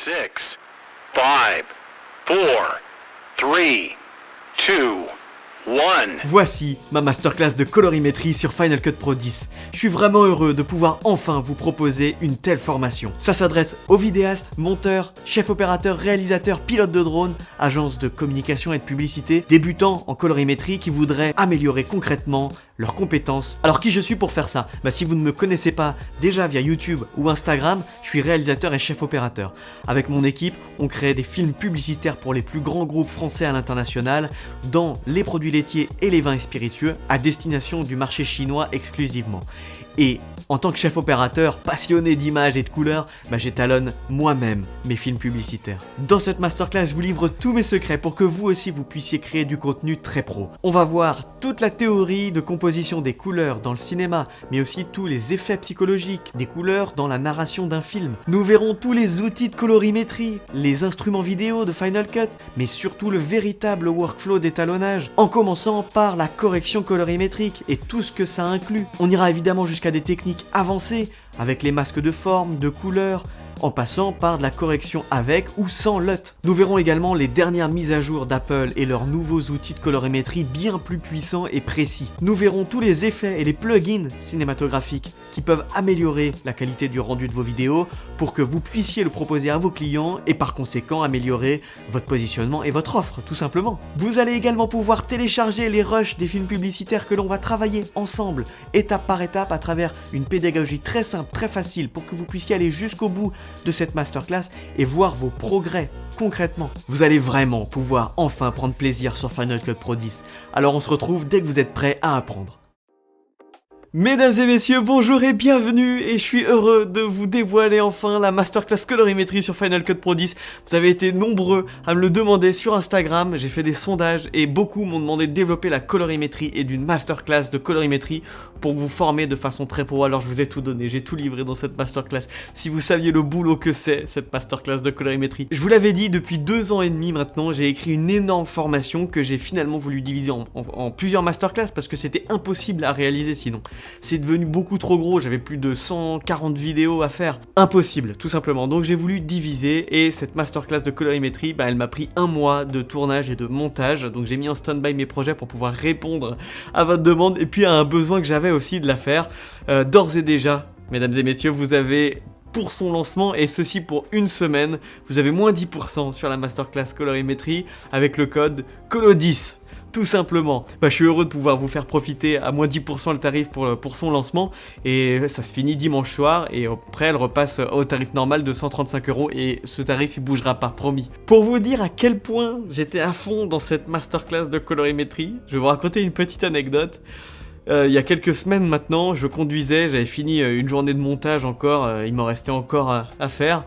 6, 5, 4, 3, 2, 1. Voici ma masterclass de colorimétrie sur Final Cut Pro 10. Je suis vraiment heureux de pouvoir enfin vous proposer une telle formation. Ça s'adresse aux vidéastes, monteurs, chefs opérateurs, réalisateurs, pilotes de drone, agences de communication et de publicité, débutants en colorimétrie qui voudraient améliorer concrètement leurs compétences. Alors qui je suis pour faire ça? Si vous ne me connaissez pas déjà via YouTube ou Instagram, je suis réalisateur et chef opérateur. Avec mon équipe, on crée des films publicitaires pour les plus grands groupes français à l'international, dans les produits laitiers et les vins et spiritueux, à destination du marché chinois exclusivement. Et en tant que chef opérateur, passionné d'images et de couleurs, j'étalonne moi-même mes films publicitaires. Dans cette masterclass, je vous livre tous mes secrets pour que vous aussi vous puissiez créer du contenu très pro. On va voir toute la théorie de composition des couleurs dans le cinéma, mais aussi tous les effets psychologiques des couleurs dans la narration d'un film. Nous verrons tous les outils de colorimétrie, les instruments vidéo de Final Cut, mais surtout le véritable workflow d'étalonnage, en commençant par la correction colorimétrique et tout ce que ça inclut. On ira évidemment jusqu'à des techniques avancées, avec les masques de forme, de couleurs, en passant par de la correction avec ou sans LUT. Nous verrons également les dernières mises à jour d'Apple et leurs nouveaux outils de colorimétrie bien plus puissants et précis. Nous verrons tous les effets et les plugins cinématographiques qui peuvent améliorer la qualité du rendu de vos vidéos pour que vous puissiez le proposer à vos clients et par conséquent améliorer votre positionnement et votre offre, tout simplement. Vous allez également pouvoir télécharger les rushs des films publicitaires que l'on va travailler ensemble, étape par étape, à travers une pédagogie très simple, très facile, pour que vous puissiez aller jusqu'au bout de cette masterclass et voir vos progrès concrètement. Vous allez vraiment pouvoir enfin prendre plaisir sur Final Cut Pro 10. Alors on se retrouve dès que vous êtes prêts à apprendre. Mesdames et messieurs, bonjour et bienvenue, et je suis heureux de vous dévoiler enfin la masterclass colorimétrie sur Final Cut Pro 10. Vous avez été nombreux à me le demander sur Instagram, j'ai fait des sondages et beaucoup m'ont demandé de développer la colorimétrie et d'une masterclass de colorimétrie pour vous former de façon très pro. Alors je vous ai tout donné, j'ai tout livré dans cette masterclass. Si vous saviez le boulot que c'est cette masterclass de colorimétrie. Je vous l'avais dit, depuis 2 ans et demi maintenant, j'ai écrit une énorme formation que j'ai finalement voulu diviser en plusieurs masterclass parce que c'était impossible à réaliser sinon. C'est devenu beaucoup trop gros, j'avais plus de 140 vidéos à faire. Impossible, tout simplement. Donc j'ai voulu diviser et cette masterclass de colorimétrie, elle m'a pris 1 mois de tournage et de montage. Donc j'ai mis en stand-by mes projets pour pouvoir répondre à votre demande et puis à un besoin que j'avais aussi de la faire. D'ores et déjà, mesdames et messieurs, vous avez pour son lancement, et ceci pour 1 semaine, vous avez moins 10% sur la masterclass colorimétrie avec le code COLO10. Tout simplement. Je suis heureux de pouvoir vous faire profiter à moins 10% le tarif pour son lancement. Et ça se finit dimanche soir. Et après, elle repasse au tarif normal de 135 €. Et ce tarif, il bougera pas, promis. Pour vous dire à quel point j'étais à fond dans cette masterclass de colorimétrie, je vais vous raconter une petite anecdote. Il y a quelques semaines maintenant, je conduisais, j'avais fini une journée de montage encore. Il m'en restait encore à faire.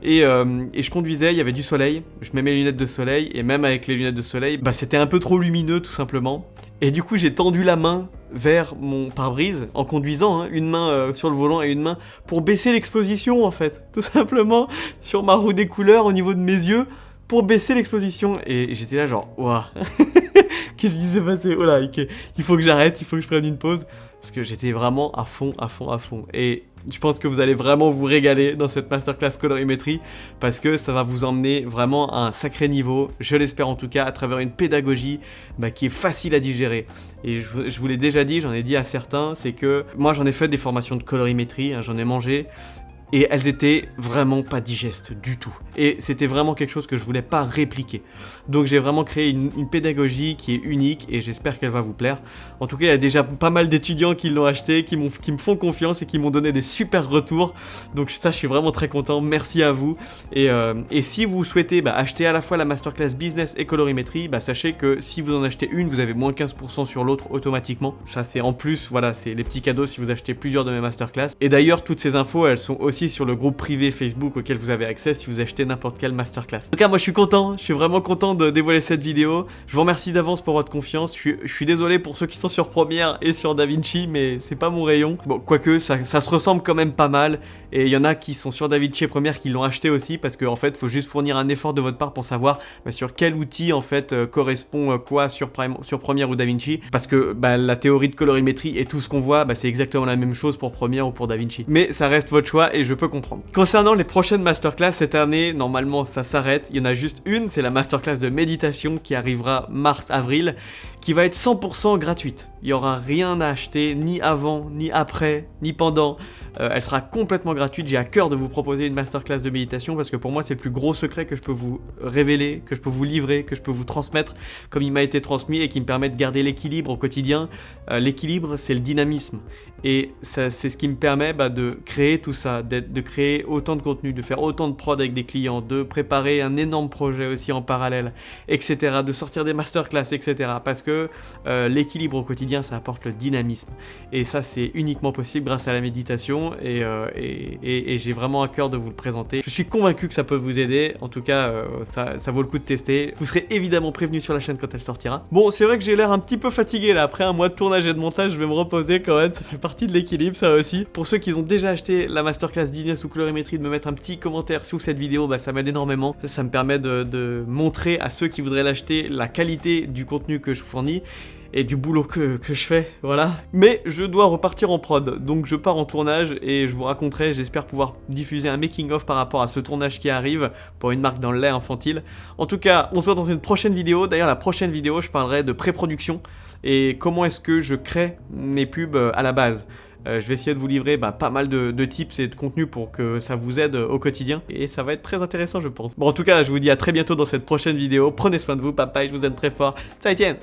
Et je conduisais, il y avait du soleil, je mets mes lunettes de soleil, et même avec les lunettes de soleil, c'était un peu trop lumineux tout simplement. Et du coup j'ai tendu la main vers mon pare-brise en conduisant, une main sur le volant et une main pour baisser l'exposition en fait, tout simplement sur ma roue des couleurs au niveau de mes yeux, pour baisser l'exposition. Et j'étais là genre, waouh, qu'est-ce qui s'est passé? Oh là, il faut que j'arrête, il faut que je prenne une pause. Parce que j'étais vraiment à fond. Et je pense que vous allez vraiment vous régaler dans cette masterclass colorimétrie parce que ça va vous emmener vraiment à un sacré niveau, je l'espère en tout cas, à travers une pédagogie qui est facile à digérer. Et je vous l'ai déjà dit, j'en ai dit à certains, c'est que moi j'en ai fait des formations de colorimétrie, j'en ai mangé. Et elles étaient vraiment pas digestes du tout. Et c'était vraiment quelque chose que je voulais pas répliquer. Donc j'ai vraiment créé une pédagogie qui est unique et j'espère qu'elle va vous plaire. En tout cas, il y a déjà pas mal d'étudiants qui l'ont acheté, qui me font confiance et qui m'ont donné des super retours. Donc ça, je suis vraiment très content. Merci à vous. Et si vous souhaitez acheter à la fois la masterclass business et colorimétrie, sachez que si vous en achetez une, vous avez moins 15% sur l'autre automatiquement. Ça, c'est en plus, voilà, c'est les petits cadeaux si vous achetez plusieurs de mes masterclass. Et d'ailleurs, toutes ces infos, elles sont aussi sur le groupe privé Facebook auquel vous avez accès si vous achetez n'importe quelle masterclass. En tout cas, moi je suis content, je suis vraiment content de dévoiler cette vidéo. Je vous remercie d'avance pour votre confiance. Je suis désolé pour ceux qui sont sur Premiere et sur DaVinci, mais c'est pas mon rayon. Bon, quoique ça se ressemble quand même pas mal. Et il y en a qui sont sur DaVinci et Premiere qui l'ont acheté aussi parce qu'en fait, il faut juste fournir un effort de votre part pour savoir sur quel outil en fait correspond quoi sur Premiere ou DaVinci. Parce que la théorie de colorimétrie et tout ce qu'on voit, c'est exactement la même chose pour Premiere ou pour DaVinci. Mais ça reste votre choix et je je peux comprendre. Concernant les prochaines masterclass cette année, normalement ça s'arrête, il y en a juste une, c'est la masterclass de méditation qui arrivera mars-avril, qui va être 100% gratuite. Il n'y aura rien à acheter, ni avant, ni après, ni pendant. Elle sera complètement gratuite. J'ai à cœur de vous proposer une masterclass de méditation parce que pour moi c'est le plus gros secret que je peux vous révéler, que je peux vous livrer, que je peux vous transmettre comme il m'a été transmis et qui me permet de garder l'équilibre au quotidien. L'équilibre, c'est le dynamisme. Et c'est ce qui me permet de créer tout ça, de créer autant de contenu, de faire autant de prod avec des clients, de préparer un énorme projet aussi en parallèle, etc. De sortir des masterclass, etc. Parce que l'équilibre au quotidien, ça apporte le dynamisme. Et ça, c'est uniquement possible grâce à la méditation. Et j'ai vraiment à cœur de vous le présenter. Je suis convaincu que ça peut vous aider. En tout cas, ça vaut le coup de tester. Vous serez évidemment prévenu sur la chaîne quand elle sortira. Bon, c'est vrai que j'ai l'air un petit peu fatigué là. Après un mois de tournage et de montage, je vais me reposer quand même. Ça fait partie de l'équilibre, ça aussi. Pour ceux qui ont déjà acheté la masterclass business ou colorimétrie, de me mettre un petit commentaire sous cette vidéo, ça m'aide énormément. Ça me permet de montrer à ceux qui voudraient l'acheter la qualité du contenu que je fournis et du boulot que je fais, voilà. Mais je dois repartir en prod, donc je pars en tournage et je vous raconterai, j'espère pouvoir diffuser un making-of par rapport à ce tournage qui arrive pour une marque dans le lait infantile. En tout cas, on se voit dans une prochaine vidéo. D'ailleurs, la prochaine vidéo, je parlerai de pré-production et comment est-ce que je crée mes pubs à la base. Je vais essayer de vous livrer pas mal de tips et de contenu pour que ça vous aide au quotidien. Et ça va être très intéressant, je pense. Bon, en tout cas, je vous dis à très bientôt dans cette prochaine vidéo. Prenez soin de vous, papa, je vous aime très fort. 再见!